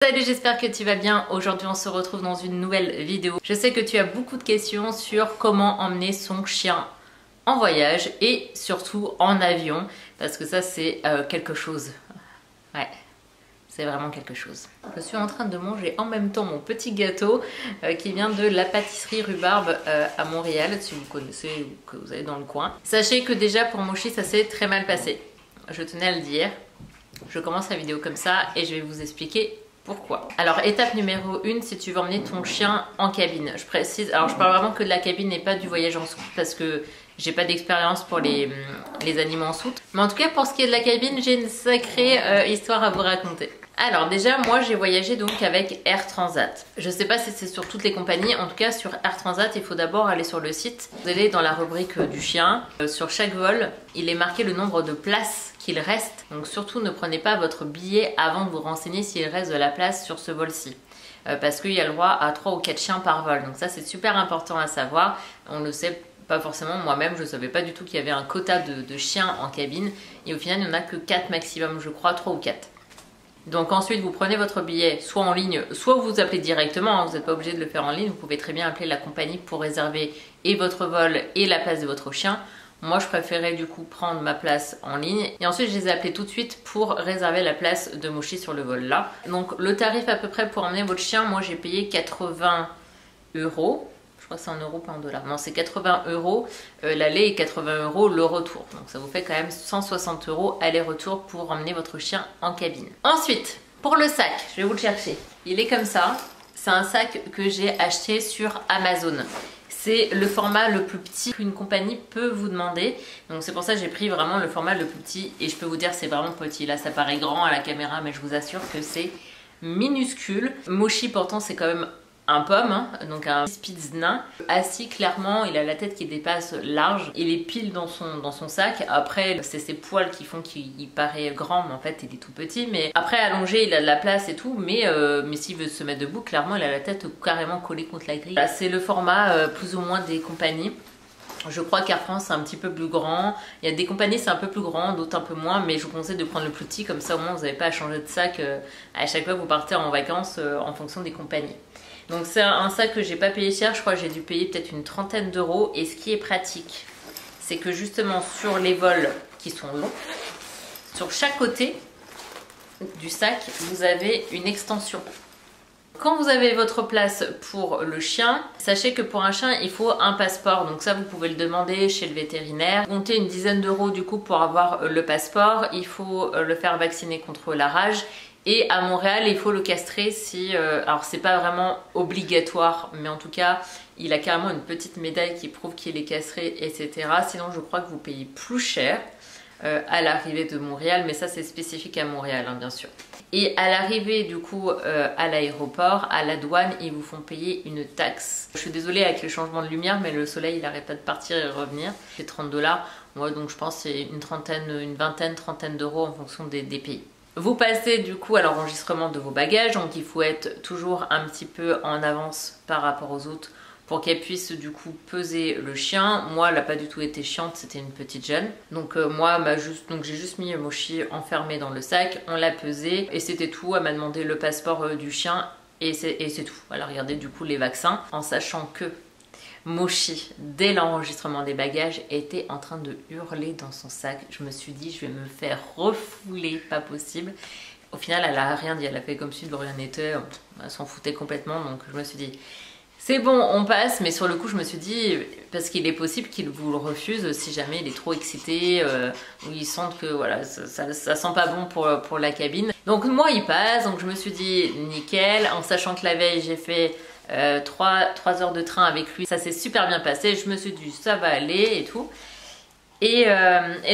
Salut, j'espère que tu vas bien. Aujourd'hui on se retrouve dans une nouvelle vidéo. Je sais que tu as beaucoup de questions sur comment emmener son chien en voyage et surtout en avion parce que ça c'est quelque chose. Ouais, c'est vraiment quelque chose. Je suis en train de manger en même temps mon petit gâteau qui vient de la pâtisserie Rhubarbe à Montréal, si vous connaissez ou que vous allez dans le coin. Sachez que déjà pour Mochi ça s'est très mal passé. Je tenais à le dire. Je commence la vidéo comme ça et je vais vous expliquer pourquoi. Alors étape numéro 1, si tu veux emmener ton chien en cabine. Je précise, alors je parle vraiment que de la cabine et pas du voyage en soute parce que j'ai pas d'expérience pour les animaux en soute. Mais en tout cas pour ce qui est de la cabine, j'ai une sacrée histoire à vous raconter. Alors déjà moi j'ai voyagé donc avec Air Transat. Je sais pas si c'est sur toutes les compagnies, en tout cas sur Air Transat il faut d'abord aller sur le site. Vous allez dans la rubrique du chien. Sur chaque vol il est marqué le nombre de places qu'il reste. Donc surtout ne prenez pas votre billet avant de vous renseigner s'il reste de la place sur ce vol-ci. Parce qu'il y a le droit à 3 ou 4 chiens par vol. Donc ça c'est super important à savoir. On le sait pas forcément, moi-même je savais pas du tout qu'il y avait un quota de chiens en cabine. Et au final il n'y en a que 4 maximum, je crois, 3 ou 4. Donc ensuite vous prenez votre billet soit en ligne, soit vous appelez directement, hein, vous n'êtes pas obligé de le faire en ligne, vous pouvez très bien appeler la compagnie pour réserver et votre vol et la place de votre chien. Moi je préférais du coup prendre ma place en ligne et ensuite je les ai appelés tout de suite pour réserver la place de Mochi sur le vol là. Donc le tarif à peu près pour emmener votre chien, moi j'ai payé 80 €. Je crois que c'est en euros, pas en dollars. Non, c'est 80 € l'aller et 80 € le retour. Donc ça vous fait quand même 160 € aller-retour pour emmener votre chien en cabine. Ensuite, pour le sac, je vais vous le chercher. Il est comme ça. C'est un sac que j'ai acheté sur Amazon. C'est le format le plus petit qu'une compagnie peut vous demander. Donc c'est pour ça que j'ai pris vraiment le format le plus petit. Et je peux vous dire c'est vraiment petit. Là ça paraît grand à la caméra mais je vous assure que c'est minuscule. Mochi pourtant c'est quand même un pomme, hein, donc un spitz nain. Assis clairement, il a la tête qui dépasse large. Il est pile dans son sac. Après, c'est ses poils qui font qu'il paraît grand, mais en fait il est tout petit. Mais après allongé, il a de la place et tout. Mais s'il veut se mettre debout, clairement il a la tête carrément collée contre la grille. C'est le format plus ou moins des compagnies. Je crois qu'Air France c'est un petit peu plus grand. Il y a des compagnies c'est un peu plus grand, d'autres un peu moins. Mais je vous conseille de prendre le plus petit, comme ça au moins vous n'avez pas à changer de sac à chaque fois que vous partez en vacances en fonction des compagnies. Donc c'est un sac que j'ai pas payé cher, je crois que j'ai dû payer peut-être une trentaine d'euros. Et ce qui est pratique, c'est que justement sur les vols qui sont longs, sur chaque côté du sac, vous avez une extension. Quand vous avez votre place pour le chien, sachez que pour un chien, il faut un passeport. Donc ça, vous pouvez le demander chez le vétérinaire. Comptez une dizaine d'euros du coup pour avoir le passeport. Il faut le faire vacciner contre la rage. Et à Montréal, il faut le castrer si... alors c'est pas vraiment obligatoire, mais en tout cas, il a carrément une petite médaille qui prouve qu'il est castré, etc. Sinon, je crois que vous payez plus cher à l'arrivée de Montréal, mais ça c'est spécifique à Montréal, hein, bien sûr. Et à l'arrivée du coup à l'aéroport, à la douane, ils vous font payer une taxe. Je suis désolée avec le changement de lumière, mais le soleil il n'arrête pas de partir et revenir. C'est 30 $. Moi donc je pense que c'est une vingtaine, trentaine d'euros en fonction des pays. Vous passez du coup à l'enregistrement de vos bagages, donc il faut être toujours un petit peu en avance par rapport aux autres pour qu'elle puisse du coup peser le chien. Moi elle n'a pas du tout été chiante, c'était une petite jeune. Donc moi j'ai juste mis Mochi enfermé dans le sac, on l'a pesé et c'était tout. Elle m'a demandé le passeport du chien et c'est tout. Elle a regardé du coup les vaccins en sachant que Mochi, dès l'enregistrement des bagages, était en train de hurler dans son sac. Je me suis dit, je vais me faire refouler, pas possible. Au final, elle a rien dit, elle a fait comme si de rien n'était, elle s'en foutait complètement. Donc je me suis dit, c'est bon, on passe. Mais sur le coup, je me suis dit, parce qu'il est possible qu'il vous le refuse si jamais il est trop excité, ou il sent que voilà, ça sent pas bon pour la cabine. Donc moi, il passe, donc je me suis dit, nickel, en sachant que la veille, j'ai fait 3 heures de train avec lui, ça s'est super bien passé. Je me suis dit ça va aller et tout et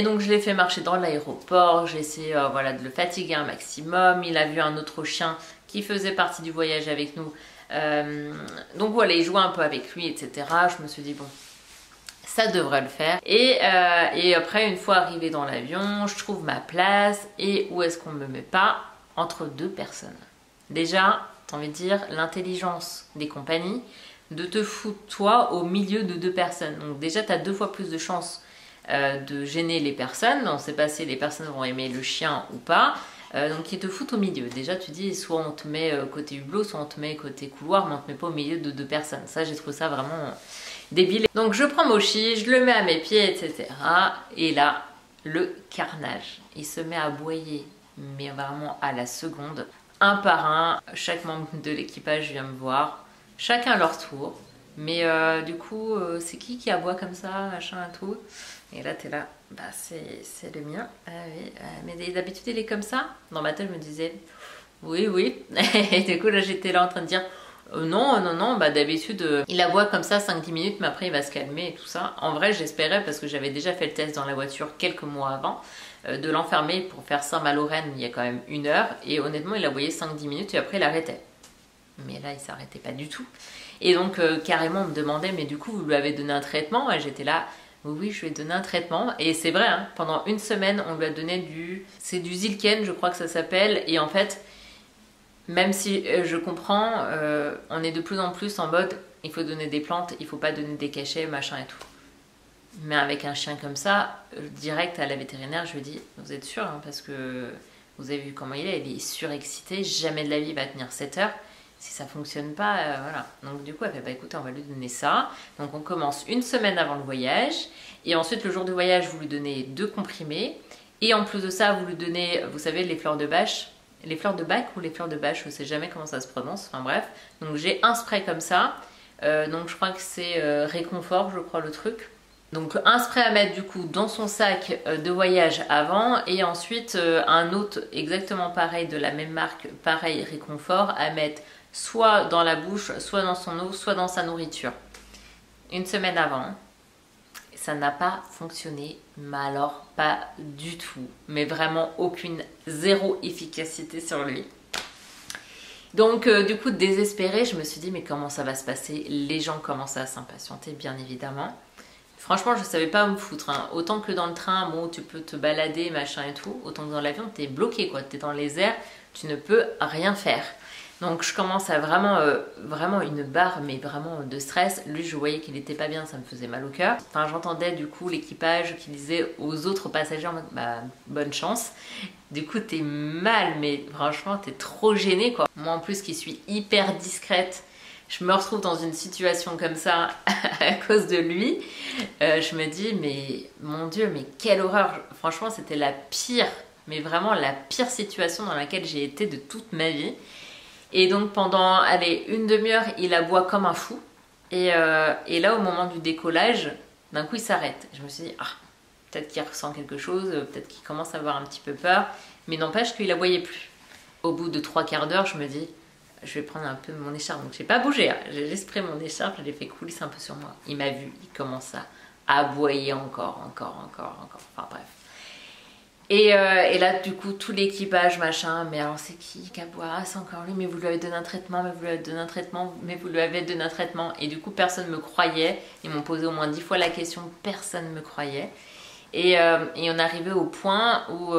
donc je l'ai fait marcher dans l'aéroport. J'ai essayé voilà, de le fatiguer un maximum. Il a vu un autre chien qui faisait partie du voyage avec nous, donc voilà, il jouait un peu avec lui, etc. Je me suis dit bon, ça devrait le faire. Et après, une fois arrivé dans l'avion, je trouve ma place. Et où est-ce qu'on me met pas? Entre deux personnes. Déjà, t'as envie de dire, l'intelligence des compagnies de te foutre toi au milieu de deux personnes. Donc déjà, tu as 2 fois plus de chances de gêner les personnes. On ne sait pas si les personnes vont aimer le chien ou pas. Donc ils te foutent au milieu. Déjà tu dis soit on te met côté hublot, soit on te met côté couloir, mais on te met pas au milieu de deux personnes. Ça j'ai trouvé ça vraiment débile. Donc je prends Mochi, je le mets à mes pieds, etc. Et là, le carnage. Il se met à aboyer, mais vraiment à la seconde. Un par un, chaque membre de l'équipage vient me voir, chacun à leur tour. Mais du coup, c'est qui aboie comme ça, machin et tout. Et là, t'es là, bah c'est le mien. Ah oui, mais d'habitude, il est comme ça. Dans ma tête, je me disais, oui, oui. Et du coup, là, j'étais là en train de dire, non, non, non, bah d'habitude, il aboie comme ça 5-10 minutes, mais après, il va se calmer et tout ça. En vrai, j'espérais, parce que j'avais déjà fait le test dans la voiture quelques mois avant, de l'enfermer pour faire Saint-Malo-Rennes il y a quand même 1 heure. Et honnêtement, il aboyait 5-10 minutes et après, il arrêtait. Mais là, il s'arrêtait pas du tout. Et donc, carrément, on me demandait, mais du coup, vous lui avez donné un traitement? Et j'étais là, oui, je lui ai donné un traitement. Et c'est vrai, hein, pendant 1 semaine, on lui a donné c'est du Zilken, je crois que ça s'appelle. Et en fait, même si je comprends, on est de plus en plus en mode, il faut donner des plantes, il faut pas donner des cachets, machin et tout. Mais avec un chien comme ça, direct à la vétérinaire, je lui dis, vous êtes sûr, hein, parce que vous avez vu comment il est surexcité, jamais de la vie il va tenir 7 heures. Si ça fonctionne pas, voilà. Donc du coup, elle fait, bah écoutez, on va lui donner ça. Donc on commence 1 semaine avant le voyage. Et ensuite, le jour du voyage, vous lui donnez 2 comprimés. Et en plus de ça, vous lui donnez, vous savez, les fleurs de Bach. Les fleurs de Bach ou les fleurs de Bach, je sais jamais comment ça se prononce. Enfin bref. Donc j'ai un spray comme ça. Donc je crois que c'est Réconfort, je crois, le truc. Donc un spray à mettre du coup dans son sac de voyage avant et ensuite un autre exactement pareil de la même marque, pareil Réconfort, à mettre soit dans la bouche, soit dans son eau, soit dans sa nourriture. 1 semaine avant. Ça n'a pas fonctionné, mais alors pas du tout. Mais vraiment zéro efficacité sur lui. Donc du coup désespérée, je me suis dit mais comment ça va se passer? Les gens commençaient à s'impatienter bien évidemment. Franchement, je savais pas où me foutre. Hein. Autant que dans le train, bon, tu peux te balader, machin et tout. Autant que dans l'avion, t'es bloqué, quoi. T'es dans les airs, tu ne peux rien faire. Donc, je commence à vraiment une barre, mais vraiment de stress. Lui, je voyais qu'il était pas bien, ça me faisait mal au cœur. Enfin, j'entendais du coup l'équipage qui disait aux autres passagers, bah, bonne chance. Du coup, t'es mal, mais franchement, t'es trop gêné, quoi. Moi, en plus, qui suis hyper discrète, je me retrouve dans une situation comme ça à cause de lui. Je me dis, mais mon Dieu, mais quelle horreur. Franchement, c'était la pire, mais vraiment la pire situation dans laquelle j'ai été de toute ma vie. Et donc pendant, allez, 1 demi-heure, il aboie comme un fou. Et là, au moment du décollage, d'un coup, il s'arrête. Je me suis dit, ah, peut-être qu'il ressent quelque chose, peut-être qu'il commence à avoir un petit peu peur. Mais n'empêche qu'il aboyait plus. Au bout de 3/4 d'heure, je me dis, je vais prendre un peu mon écharpe. Donc j'ai pas bougé, hein. J'ai juste pris mon écharpe, je l'ai fait coulisser un peu sur moi. Il m'a vu, il commence à aboyer encore. Enfin bref. Et là du coup tout l'équipage machin, mais alors c'est qui aboie? Ah, c'est encore lui, mais vous lui avez donné un traitement, mais vous lui avez donné un traitement, mais vous lui avez donné un traitement. Et du coup personne me croyait. Ils m'ont posé au moins 10 fois la question, personne me croyait. Et on arrivait au point où,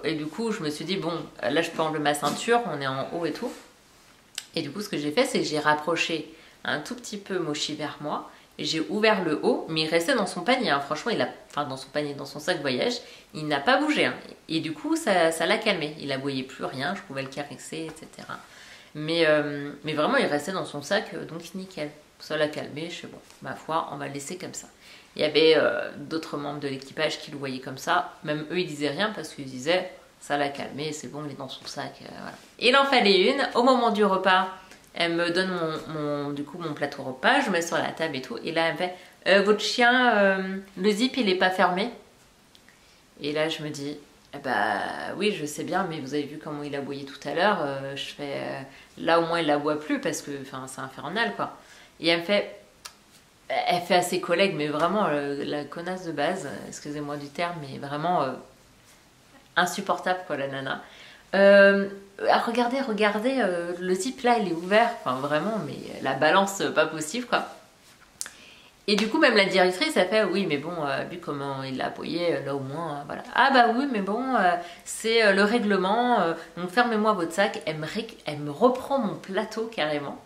et du coup je me suis dit bon, là je peux enlever ma ceinture, on est en haut et tout. Et du coup, ce que j'ai fait, c'est que j'ai rapproché un tout petit peu Mochi vers moi. J'ai ouvert le haut, mais il restait dans son panier. Hein. Franchement, dans son panier, dans son sac voyage, il n'a pas bougé. Hein. Et du coup, ça l'a calmé. Il n'aboyait plus rien, je pouvais le caresser, etc. Mais vraiment, il restait dans son sac, donc nickel. Ça l'a calmé, je sais bon, ma foi, on va le laisser comme ça. Il y avait d'autres membres de l'équipage qui le voyaient comme ça. Même eux, ils disaient rien parce qu'ils disaient... Ça l'a calmé, c'est bon, il est dans son sac. Voilà. Il en fallait une. Au moment du repas, elle me donne mon plateau repas, je mets sur la table et tout. Et là, elle me fait votre chien, le zip, il n'est pas fermé. Et là, je me dis bah oui, je sais bien, mais vous avez vu comment il aboyait tout à l'heure. Je fais là, au moins, il aboie plus parce que c'est infernal, quoi. Et elle fait à ses collègues, mais vraiment la connasse de base, excusez-moi du terme, mais vraiment. Insupportable quoi la nana. Regardez, le zip là il est ouvert, enfin vraiment, mais la balance pas possible quoi. Et du coup même la directrice a fait oui mais bon vu comment il l'a appuyé là au moins voilà. Ah bah oui mais bon c'est le règlement, donc fermez-moi votre sac. Elle me reprend mon plateau carrément.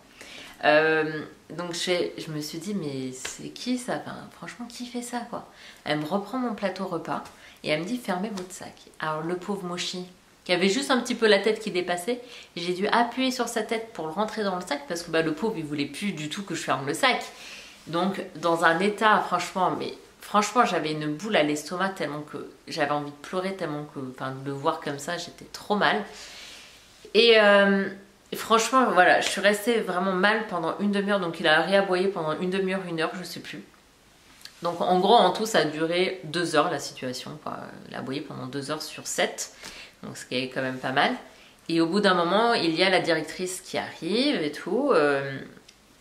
Donc je me suis dit mais c'est qui ça, enfin, franchement qui fait ça quoi. Elle me reprend mon plateau repas et elle me dit fermez votre sac. Alors le pauvre Mochi, qui avait juste un petit peu la tête qui dépassait. J'ai dû appuyer sur sa tête pour le rentrer dans le sac parce que bah, le pauvre il voulait plus du tout que je ferme le sac. Donc dans un état franchement j'avais une boule à l'estomac tellement que j'avais envie de pleurer, tellement que enfin, de le voir comme ça j'étais trop mal. Et franchement voilà, je suis restée vraiment mal pendant une demi-heure, donc il a réaboyé pendant une demi-heure, une heure, je sais plus. Donc en gros en tout ça a duré 2 heures la situation, quoi. Il a aboyé pendant 2 heures sur 7, donc ce qui est quand même pas mal. Et au bout d'un moment il y a la directrice qui arrive et tout,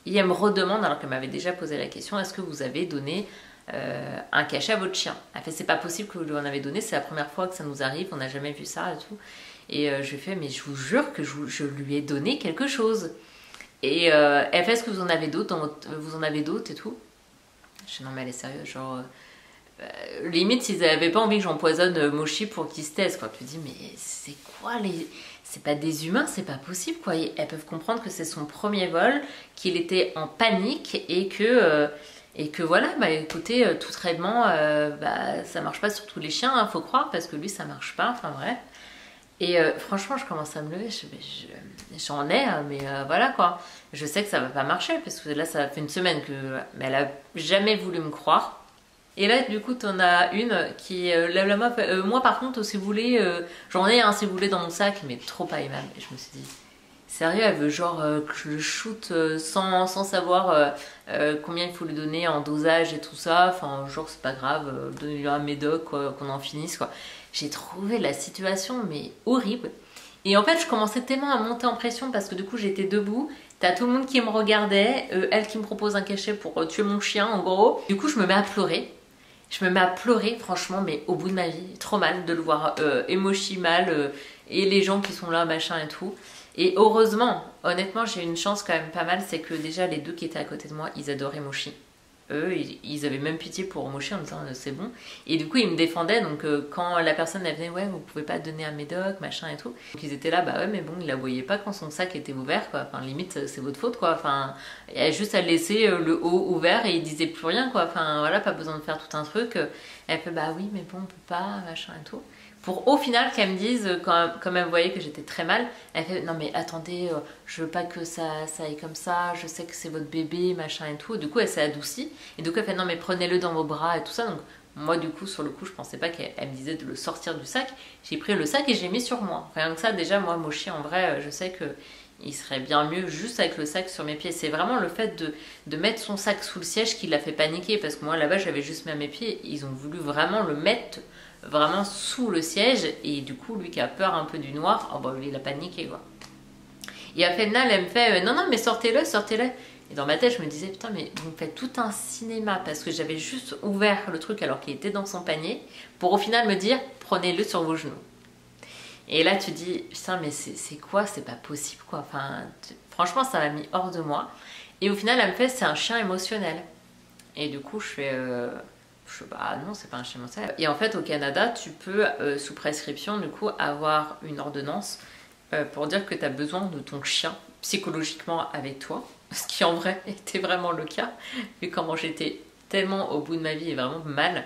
et elle me redemande, alors qu'elle m'avait déjà posé la question, est-ce que vous avez donné un cachet à votre chien? Elle fait c'est pas possible que vous lui en avez donné, c'est la première fois que ça nous arrive, on n'a jamais vu ça et tout. Et je lui fais mais je vous jure que je lui ai donné quelque chose. Et elle fait est-ce que vous en avez d'autres vous en avez d'autres et tout. Je dis non mais elle est sérieuse, genre limite s'ils avaient pas envie que j'empoisonne Mochi pour qu'il se taise, quoi. Tu te dis mais c'est quoi les... C'est pas des humains, c'est pas possible, quoi. Elles peuvent comprendre que c'est son premier vol, qu'il était en panique et que voilà, bah écoutez, tout traitement, bah ça marche pas sur tous les chiens, hein, faut croire, parce que lui ça marche pas, enfin bref. Et franchement, je commence à me lever, j'en ai, mais voilà quoi. Je sais que ça va pas marcher, parce que là, ça fait une semaine que... Mais elle a jamais voulu me croire. Et là, du coup, t'en as une qui lève la main. Moi, par contre, si vous voulez, j'en ai un si vous voulez dans mon sac, mais trop pas aimable. Et je me suis dit, sérieux, elle veut genre que je le shoot sans savoir combien il faut lui donner en dosage et tout ça. Enfin, genre, c'est pas grave, donnez-lui un médoc, quoi, qu'on en finisse, quoi. J'ai trouvé la situation, mais horrible. Et en fait, je commençais tellement à monter en pression parce que du coup, j'étais debout. T'as tout le monde qui me regardait, elle qui me propose un cachet pour tuer mon chien, en gros. Du coup, je me mets à pleurer. Je me mets à pleurer, franchement, mais au bout de ma vie. Trop mal de le voir Emoshi mal et les gens qui sont là, machin et tout. Et heureusement, honnêtement, j'ai eu une chance quand même pas mal, c'est que déjà, les deux qui étaient à côté de moi, ils adoraient Mochi. Eux, ils avaient même pitié pour Mochi en me disant c'est bon. Et du coup, ils me défendaient. Donc, quand la personne elle venait, ouais, vous pouvez pas donner un médoc, machin et tout. Donc, ils étaient là, bah ouais, mais bon, ils la voyaient pas quand son sac était ouvert, quoi. Enfin, limite, c'est votre faute, quoi. Enfin, il y a juste à laisser le haut ouvert et ils disaient plus rien, quoi. Enfin, voilà, pas besoin de faire tout un truc. Elle fait, bah oui, mais bon, on peut pas, machin et tout. Pour au final qu'elle me dise, quand elle voyait que j'étais très mal, elle fait non mais attendez, je veux pas que ça aille comme ça, je sais que c'est votre bébé, machin et tout. Du coup elle s'est adoucie et du coup elle fait non mais prenez-le dans vos bras et tout ça. Donc moi du coup sur le coup je pensais pas qu'elle me disait de le sortir du sac. J'ai pris le sac et j'ai mis sur moi. Rien que ça déjà moi Mochi en vrai je sais que il serait bien mieux juste avec le sac sur mes pieds. C'est vraiment le fait de mettre son sac sous le siège qui l'a fait paniquer parce que moi là-bas j'avais juste mis à mes pieds. Ils ont voulu vraiment le mettre vraiment sous le siège et du coup lui qui a peur un peu du noir, oh bah il a paniqué quoi. Et à Fenna elle me fait non mais sortez-le, sortez-le. Et dans ma tête je me disais putain mais vous me faites tout un cinéma parce que j'avais juste ouvert le truc alors qu'il était dans son panier pour au final me dire prenez-le sur vos genoux. Et là tu dis putain mais c'est quoi, c'est pas possible quoi. Enfin franchement ça m'a mis hors de moi. Et au final elle me fait c'est un chien émotionnel. Et du coup je fais bah non, c'est pas un chien mental. Et en fait, au Canada, tu peux, sous prescription, du coup, avoir une ordonnance pour dire que tu as besoin de ton chien psychologiquement avec toi. Ce qui, en vrai, était vraiment le cas, vu comment j'étais tellement au bout de ma vie et vraiment mal.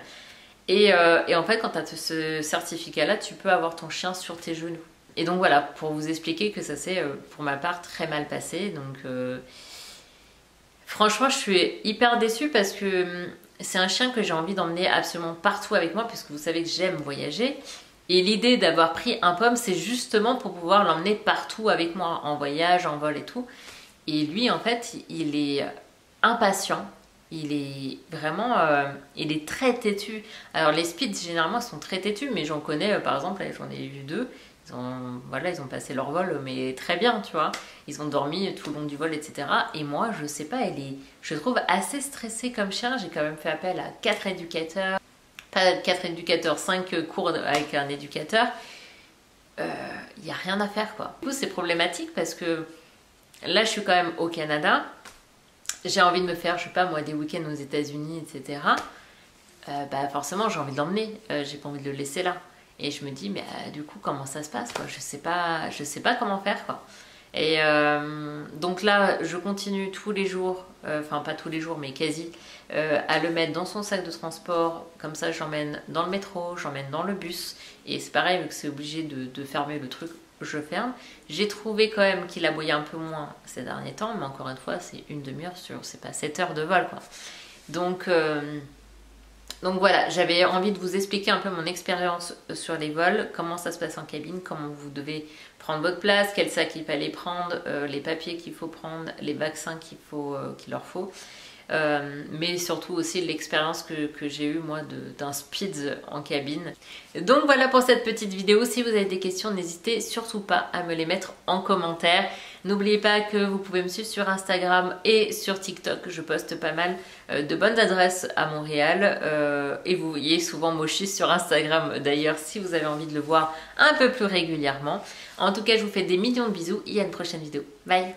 Et en fait, quand tu as ce certificat-là, tu peux avoir ton chien sur tes genoux. Et donc voilà, pour vous expliquer que ça s'est, pour ma part, très mal passé. Donc, franchement, je suis hyper déçue parce que c'est un chien que j'ai envie d'emmener absolument partout avec moi puisque vous savez que j'aime voyager. Et l'idée d'avoir pris un pomme, c'est justement pour pouvoir l'emmener partout avec moi, en voyage, en vol et tout. Et lui, en fait, il est impatient. Il est vraiment... il est très têtu. Alors les speeds, généralement, sont très têtus, mais j'en connais, par exemple, j'en ai vu 2. Ils ont passé leur vol, mais très bien, tu vois. Ils ont dormi tout le long du vol, etc. Et moi, je sais pas, je trouve assez stressée comme chien. J'ai quand même fait appel à 4 éducateurs. Pas 4 éducateurs, 5 cours avec un éducateur. Il n'y a rien à faire, quoi. Du coup, c'est problématique parce que là, je suis quand même au Canada. J'ai envie de me faire, je sais pas moi, des week-ends aux États-Unis, etc. Bah forcément, j'ai envie de l'emmener. J'ai pas envie de le laisser là. Et je me dis, mais du coup, comment ça se passe quoi, je sais pas comment faire quoi. Et Donc là, je continue tous les jours, enfin pas tous les jours, mais quasi, à le mettre dans son sac de transport. Comme ça, j'emmène dans le métro, j'emmène dans le bus. Et c'est pareil, vu que c'est obligé de fermer le truc, je ferme. J'ai trouvé quand même qu'il aboyait un peu moins ces derniers temps, mais encore une fois, c'est une demi-heure sur, c'est pas 7 heures de vol, quoi. Donc voilà, j'avais envie de vous expliquer un peu mon expérience sur les vols, comment ça se passe en cabine, comment vous devez prendre votre place, quel sac il fallait prendre, les papiers qu'il faut prendre, les vaccins qu'il leur faut. Mais surtout aussi l'expérience que j'ai eue moi d'un speed en cabine. Donc voilà pour cette petite vidéo. Si vous avez des questions, n'hésitez surtout pas à me les mettre en commentaire. N'oubliez pas que vous pouvez me suivre sur Instagram et sur TikTok. Je poste pas mal de bonnes adresses à Montréal. Et vous voyez souvent Mochi sur Instagram d'ailleurs si vous avez envie de le voir un peu plus régulièrement. En tout cas, je vous fais des millions de bisous et à une prochaine vidéo. Bye!